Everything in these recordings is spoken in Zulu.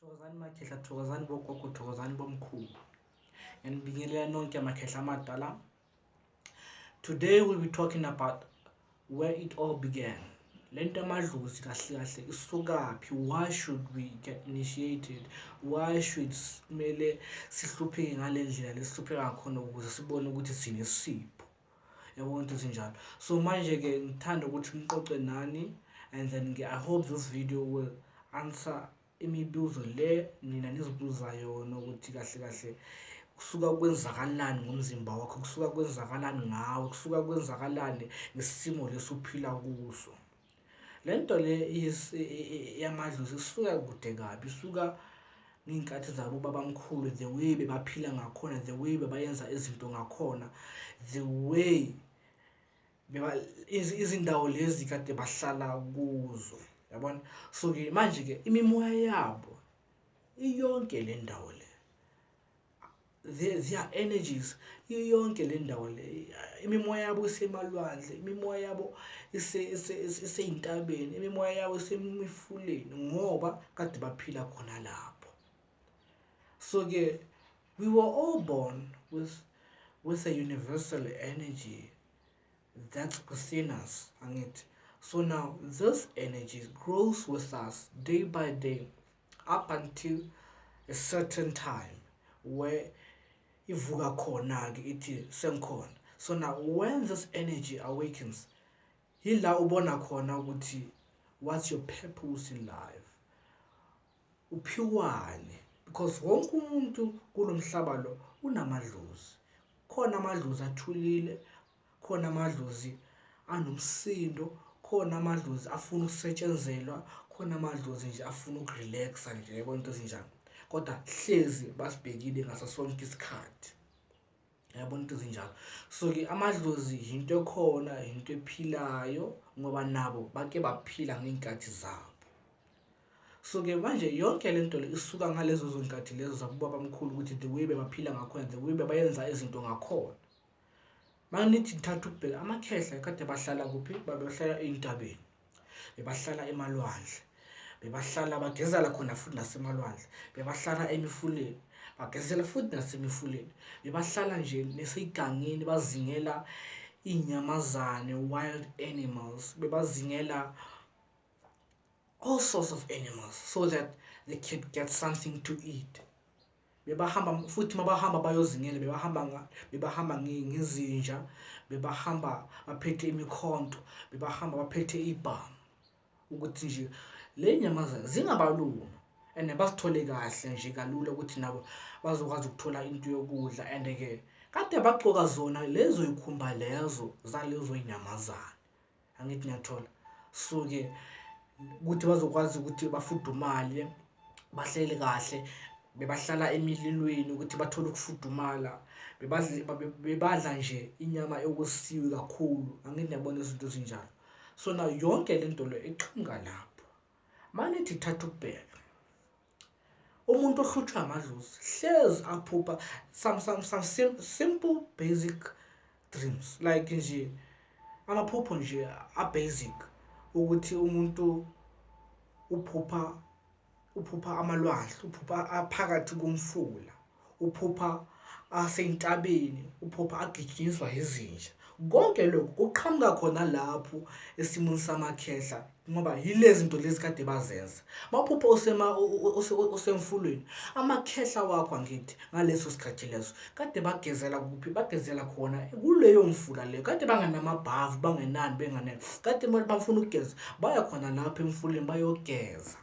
Thokozani makhehla, thokozani bogogo, thokozani bomkhulu. Ngiyanibingelela nonke amakhehla amadala. Today we'll be talking about where it all began. Lento amadlozi kahle kahle isukaphi? Why should we get initiated? Why should kumele sihlupheke ngale ndlela lesihlupheka ngakhona ukuze sibone ukuthi sinesipho? Yabona into ezinjalo. So manje ke ngithanda ukuthi ngiqoqe nani, and then I hope this video will answer imibuzo le nina nizibuza yona ukuthi kahle kahle kusuka kwenzakalani ngomzimba wakho, kusuka kwenzakalani ngawe, kusuka kwenzakalani ngesimo lesuphila kuso. Lento le yamadlozi isuka kude kabi, isuka ngeenkathi zabo babamkhulu, the way bebaphila ngakhona, the way bebayenza izinto ngakhona, the way izindawo lezi kade bahlala kuzo, yabona. So ke manje ke imimoya yabo iyonke le ndawo le, their energies iyonke le ndawo le, imimoya yabo isemalwandle, imimoya yabo iseyintabeni, imimoya yabo isemifuleni ngoba kade baphila khona lapho. So ke we were all born with a universal energy that's within us, angithi. So now this energy grows with us day by day up until a certain time where ivuka khona ke ithi sengikhona. So now when this energy awakens, yila ubona khona ukuthi what's your purpose in life, uphiwane, because wonke umuntu kulomhlaba lo unamadlozi. Khona amadlozi athulile, khona amadlozi anomsindo, khona amadlozi afuna ukusetshenzelwa, khona amadlozi nje afuna ukurelaxa nje, yabona into ezinjalo. Kodwa hlezi basibhekile ngaso sonke isikhathi, yabona into ezinjalo. So ke amadlozi into ekhona, into ephilayo ngoba nabo bake baphila ngeenkathi zabo. So ke manje yonke lento le isuka ngalezo zinkathi lezo zabobaba bamkhulu ukuthi the way bebaphila ngakhona, the way bebayenza izinto ngakhona. Manithi ngithatha ukubheka amakhehla kade bahlala kuphi? Babehlala eintabeni, bebahlala emalwandle, bebahlala bagezela khona futhi nasemalwandle, bebahlala emifuleni, bagezela futhi nasemifuleni, bebahlala nje nesegangeni bazingela inyamazane, wild animals, bebazingela all sorts of animals so that they could get something to eat. Bebahamba futhi mabahamba bayozingela, bebahamba ngezinja, bebahamba baphethe imikhonto, bebahamba baphethe ibhamu ukuthi nje le nyamazana zingabalumi and bazithole kahle nje kalula ukuthi nabo bazokwazi ukuthola into yokudla. And ke kade bagcoka zona lezo ikhumba lezo zalezo inyamazana, angithi ngiyathola. So ke ukuthi bazokwazi ukuthi bafudumale, bahlele kahle, bebahlala emililweni ukuthi bathole ukufudumala, bebadla nje inyama ekosiwe kakhulu, angithi ngiyabona izinto ezinjalo. So now yonke lento le iqhamuka lapho. Manithi thatha ukubheka umuntu ohlutshwa amadlozi hlezi aphupha some simple basic dreams, like nje amaphupho nje basic ukuthi umuntu uphupha amalwandle, uphupha aphakathi komfula, uphupha aseyintabeni, uphupha agijinyiswa izinja. Konke lokho kuqhamuka khona lapho esimweni samakhehla ngoba yilezi zinto lezi kade bazenza. Maphupha usemfulweni, amakhehla wakho angithi ngaleso sikhathi leso kade bagezela kuphi? Bagezela khona kuleyo mfula leyo. Kade banganamabhavu, bangenani, bengane, kade bafuna ukugeza baya khona lapho emfuleni bayogeza,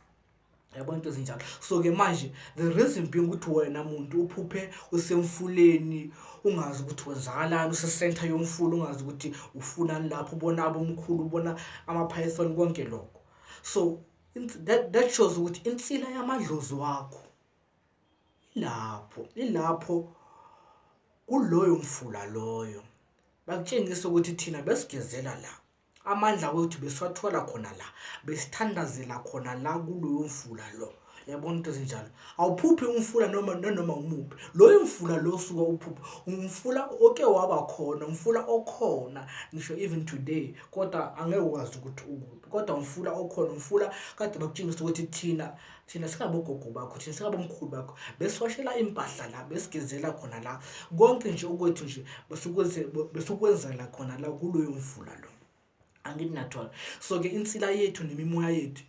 yabona into ezinjalo. So ke manje the reason being ukuthi wena muntu uphuphe usemfuleni, ungazi ukuthi wenzakalani, usecenter yomfula, ungazi ukuthi ufunani lapho, ubona abomkhulu, ubona ama-python, konke lokho. So that shows ukuthi insila yamadlozi wakho ilapho kuloyo mfula loyo. Bakutshengisa ukuthi thina besigezela la, amandla wethu besiwathola khona la, besithandazela khona la kuloyo mfula lo, yabona into ezinjalo. Awuphuphi umfula noma umuphi, loyo mfula lo suka uphupha umfula oke waba khona, umfula okhona ngisho even today, kodwa angeke ukwazi ukuthi ukuphi, kodwa umfula okhona, umfula kade bakutshengisa ukuthi thina singabogogo bakho, thina singabomkhulu bakho, besiwashela impahla la, besigezela khona la, konke nje okwethu nje besukwenzela khona la kuloyo mfula lo. Angithi nathola. So ke insila yethu nemimoya yethu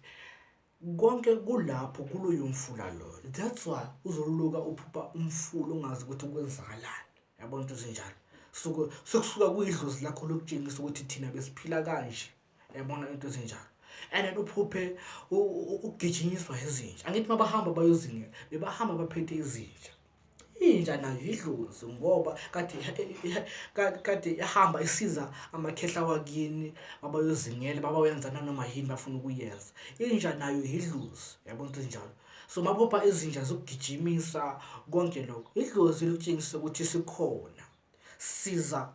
konke kulapho kuloyo mfula lo. That's why uzoluka uphupha umfula ungazi ukuthi ukwenzakalani, yabona into ezinjalo. Sokusuka kuyidlozi lakho lokutshengisa ukuthi thina besiphila kanje, yabona into ezinjalo. And then uphuphe ugijinyiswa izinja. Angithi mabahamba bayozingela bebahamba baphethe izinja. Inja nayo idlozi ngoba kade ihamba isiza amakhehla wakini abayozingela babayenza nanoma yini bafuna ukuyenza. Inja nayo idlozi, yabona into njalo. So mabopha izinja zokugijimisa konke lokho, idlozi lokutshengisa ukuthi sikhona, siza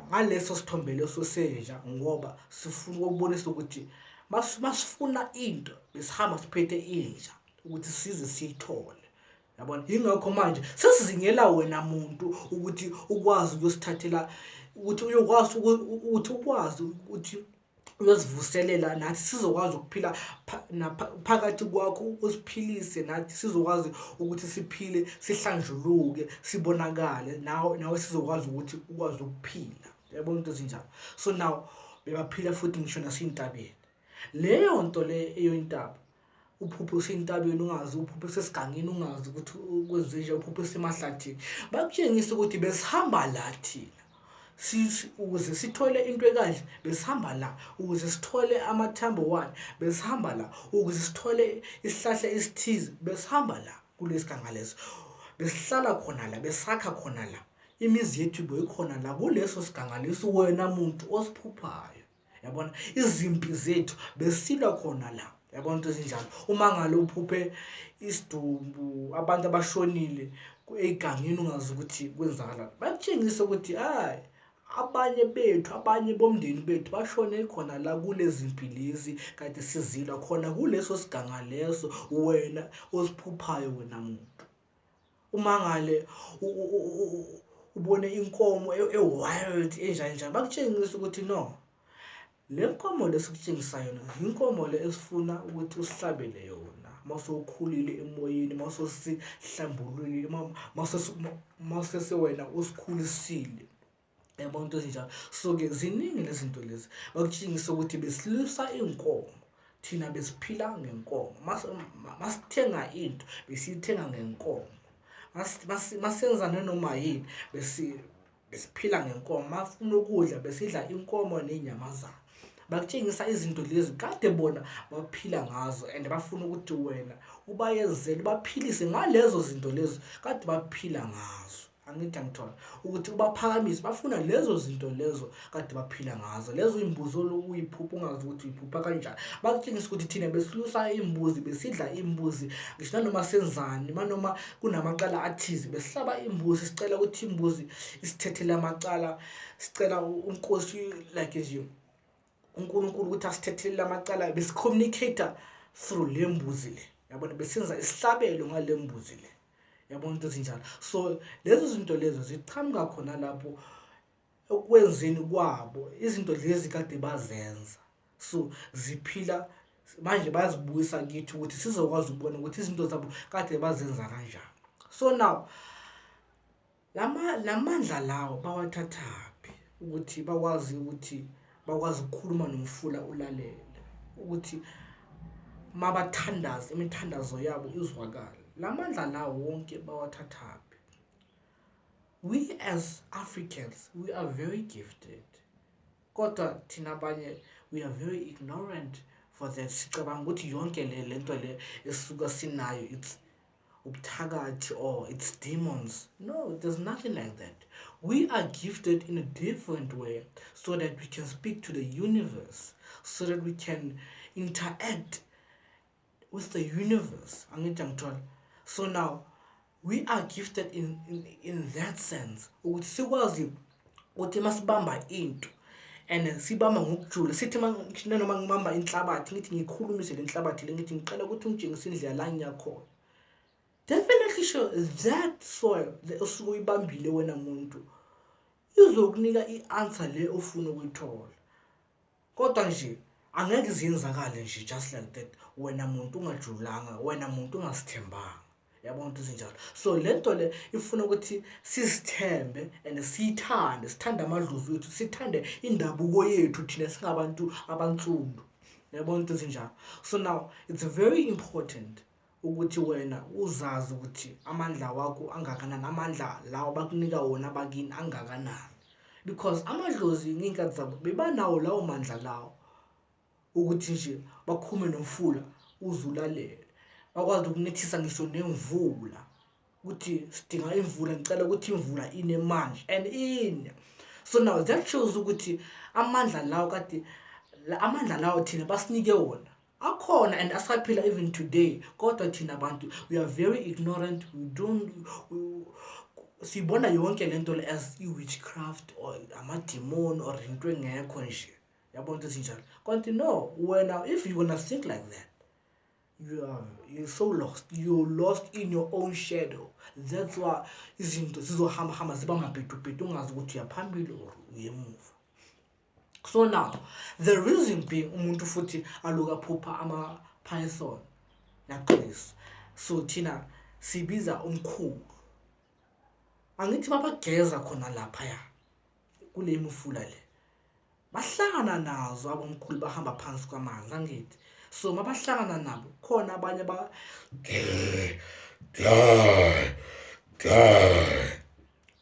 ngaleso sithombe leso senja ngoba sifuna ukubonisa ukuthi masifuna into besihamba siphethe inja ukuthi size siyithole, yabona. Yingakho manje sesizingela wena muntu ukuthi ukwazi ukuyosithathela, ukuthi ukwazi ukuthi uyozivuselela nathi sizokwazi ukuphila phakathi kwakho, usiphilise nathi sizokwazi ukuthi siphile, sihlanjuluke, sibonakale nawe sizokwazi ukuthi ukwazi ukuphila, yabona into ezinjalo. So now bebaphila futhi ngisho nasentabeni. Leyo nto le eyointaba, uphuphe usentabeni ungazi, uphuphe sesigangeni ungazi ukuthi ukwenzenje, uphuphe semahlathini, bakutshengisa ukuthi besihamba la thina ukuze sithole into ekanje, besihamba la ukuze sithole amathambo wani, besihamba la ukuze sithole isihlahla esithize, besihamba la kulesiganga leso, besihlala khona la, besakha khona la, imizi yethu boyikhona la kuleso siganga leso, wena muntu osiphuphayo, yabona. Izimpi zethu besilwa khona la, yabona into ezinjalo. Uma ngalo uphuphe isidumbu, abantu abashonile egangeni ungazi ukuthi kwenzakalani, bakutshengisa ukuthi hayi abanye bomndeni bethu bashone khona la kulezi mpi lezi kade sizilwa khona kuleso siganga leso, wena osiphuphayo, wena muntu. Uma ngale ubone inkomo wild enjani, bakutshengisa ukuthi no, le nkomo lesikutshengisa yona inkomo le esifuna ukuthi usihlabele yona mawusokhulile emoyeni, mawusosihlambulule, mawusese wena usikhulisile, yabona into ezinjalo. So ke ziningi lezi zinto lezi bakutshengisa ukuthi besilusa inkomo, thina besiphila ngenkomo. Masithenga into besiyithenga ngenkomo, masenza nanoma yini besiphila ngenkomo, mafuna ukudla besidla inkomo nenyamazana. Bakutshengisa izinto lezi kade bona baphila ngazo and bafuna ukuthi wena ubayenzele, baphilise ngalezo zinto lezo kade baphila ngazo. Angithi angithola ukuthi ubaphakamise, bafuna lezo zinto lezo kade baphila ngazo, lezo imbuzi uyiphupha ungazi ukuthi uyiphupha kanjani. Bakutshengisa ukuthi thina besilusa imbuzi, besidla imbuzi ngisho nanoma senzani, manoma kunamacala athize besihlaba imbuzi, sicela ukuthi imbuzi isithethele amacala, sicela unkosi like nje uNkulunkulu ukuthi asithethelele amacala, besicommunicate through le mbuzi le, yabona. Besenza isihlabelo ngale mbuzi le, yabona into ezinjalo. So lezo zinto lezo ziqhamuka khona lapho okwenzeni kwabo izinto lezi kade bazenza, so ziphila manje, bazibuyisa kithi ukuthi sizokwazi ukubona ukuthi izinto zabo kade bazenza kanjani. So now lamandla lawo bawathathaphi ukuthi bakwazi ukukhuluma nomfula ulalele, ukuthi mabathandaza imithandazo yabo izwakala. Lamandla lawo wonke bawathathaphi. We as Africans, we are very gifted, kodwa thina abanye we are very ignorant for that. Sicabanga ukuthi yonke le nto le esisuka sinayo it's ubuthakathi or it's demons. No, there's nothing like that. We are gifted in a different way so that we can speak to the universe, so that we can interact with the universe. So now we are gifted in that sense ukuthi sikwazi ukuthi masibamba into and sibamba ngokujula sithi noma ngibamba inhlabathi ngithi ngikhulumise le nhlabathi le ngithi ngicela ukuthi ungitshengise indlela la ngiyakhona. Definitely sure that soil the osuke uyibambile wena muntu izokunika i-answer le ofuna ukuyithola. Kodwa nje angeke izenzakale nje just like that wena muntu ungajulanga, wena muntu ungasithembanga. Yabona ukuthi sinjalo. So lento le ifuna ukuthi sizithembe and sithande amadlozi wethu, sithande indabuko yethu thina singabantu abansundu. Yabona ukuthi sinjalo. So now it's very important ukuthi wena uzazi ukuthi amandla wakho angakanani, amandla lawo bakunika wona bakini angakanani, because amadlozi nginkathi zabo bebanawo lawo mandla lawo ukuthi nje bakhume nomfula uzulalele, bakwazi ukunethisa ngisho nemvula ukuthi sidinga imvula, ngicela ukuthi imvula ine manje and ine. So now that shows ukuthi amandla lawo kade amandla lawo thina basinike wona akhona and asaphila even today. Kodwa thina abantu we are very ignorant, sibona yonke lento le as witchcraft or amademon or into engekho nje. Yabona ukuthi sinjalo. Kanti no, wena if you gonna think like that, you're so lost. You're lost in your own shadow. That's why izinto zizohamba ziba mabhedubhedu ungazi ukuthi uyaphambili or uyemuva. So now the reason being umuntu futhi aluka phupha ama-python naqinisa, so thina sibiza umkhulu. Angithi babageza khona laphaya kule mfula le, bahlangana nazo abomkhulu bahamba phansi kwamanzi angithi. So mabahlangana nabo khona abanye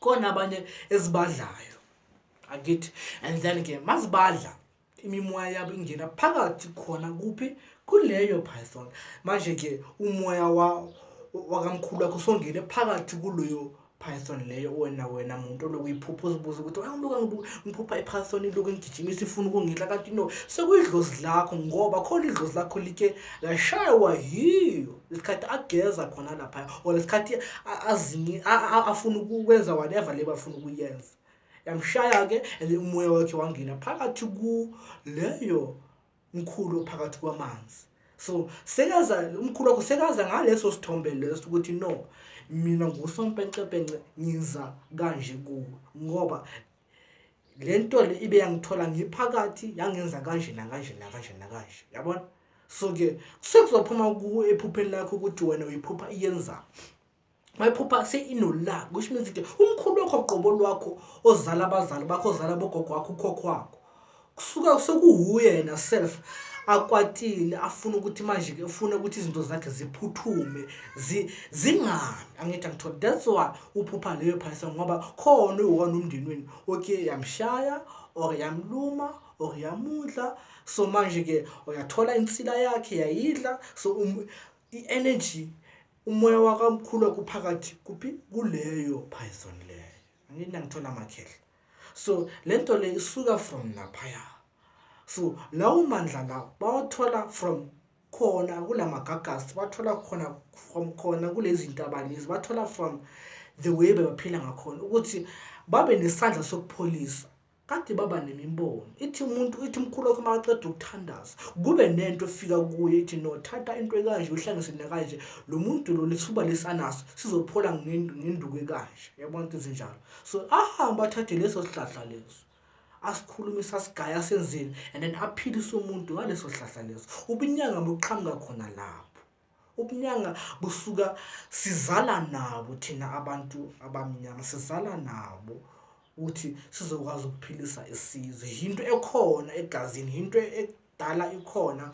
khona abanye ezibadlayo angithi, and then ke mazibadla imimoya yabo ingena phakathi khona kuphi kuleyo python. Manje ke umoya wakamkhulu wakho songene phakathi kuleyo python leyo. Wena muntu lokuyiphupha uzibuza ukuthi awuluka ngiphupha ipython iloku ngigijimisa ifuna ukungidla, kanti no sekuyidlozi lakho, ngoba khona idlozi lakho like lashaywa yiyo lesikhathi ageza khona lapha or lesikhathi afuna ukwenza whatever le bafuna ukuyenza. Yamshaya ke and umoya wakhe wangena phakathi kuleyo mkhulu phakathi kwamanzi. So sekaza umkhulu wakho sekaza ngaleso sithombe leso ukuthi no, mina ngusompencepence ngiza kanje kuwe, ngoba lento le ibe yangithola ngiphakathi yangenza kanje nakanje nakanje nakanje. Yabona. So ke sekuzophuma kuwe ephupheni lakho ukuthi wena uyiphupha iyenza. Mayiphupha seinolaka, which means ukuthi umkhulu wakho qobo lwakho ozala abazali bakho, ozala bogogo wakho, ukhokho wakho, kusuka sekuhuye yena self akwatile afuna ukuthi manje ke ufuna ukuthi izinto zakhe ziphuthume zingami angithi ngithola. That's why uphupha leyo python, ngoba khona uwona umndenweni okay yamshaya or yamluma or yamudla. So manje ke uyathola insila yakhe yayidla. So i-energy umoya wakamkhulu wakho phakathi kuphi kuleyo python leyo angithi ngithola amakhehla. So lento le isuka from laphaya. So lawo mandla la bawathola from khona kulamagagasi, bathola khona from khona kulezi ntaba lezi, bathola from the way bebaphila ngakhona ukuthi babe nesandla sokupholisa. Kade baba nemimbono ithi umuntu, ithi umkhulu wakho maqeda ukuthandaza kube nento efika kuye ithi no, thatha into ekanje uhlangise nakanje, lo muntu lo lithuba lesanaso sizophola ngenduku ekanje. Yabona ukuthi zinjalo. So ahamba athathe leso sihlahla leso asikhulumisa sigaya senzeni and then aphilise umuntu ngaleso sihlahla leso. Ubunyanga buqhamuka khona lapho. Ubunyanga busuka sizala nabo thina abantu abamnyama, sizala nabo ukuthi sizokwazi ukuphilisa isizwe. Into ekhona egazini, into edala ikhona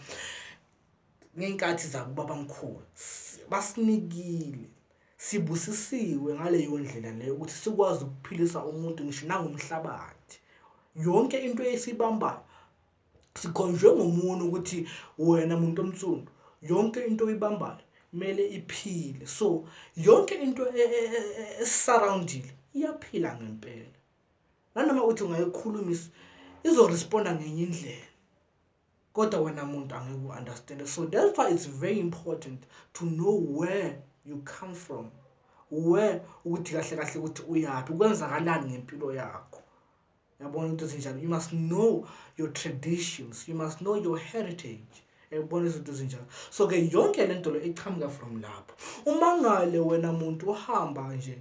ngenkathi zakubaba mkhulu, basinikile, sibusisiwe ngaleyo ndlela leyo ukuthi sikwazi ukuphilisa umuntu ngisho nangomhlabathi. Yonke into esibambayo sikhonjwe ngomuntu ukuthi wena muntu omtsundu, yonke into oyibambayo mele iphile. So yonke into esurroundile iyaphila ngempela. Nanoma uthi ungayikhulumisa izoresponda ngenye indlela, kodwa wena muntu angeke understand. So that's why it's very important to know where you come from, where ukuthi kahle kahle ukuthi uyaphi, kwenzakalani ngempilo yakho. Yabona into ezinjalo. You must know your traditions, you must know your heritage. Yabona izinto ezinjalo. So ke yonke le nto le iqhamuka from lapho. Uma ngale wena muntu uhamba nje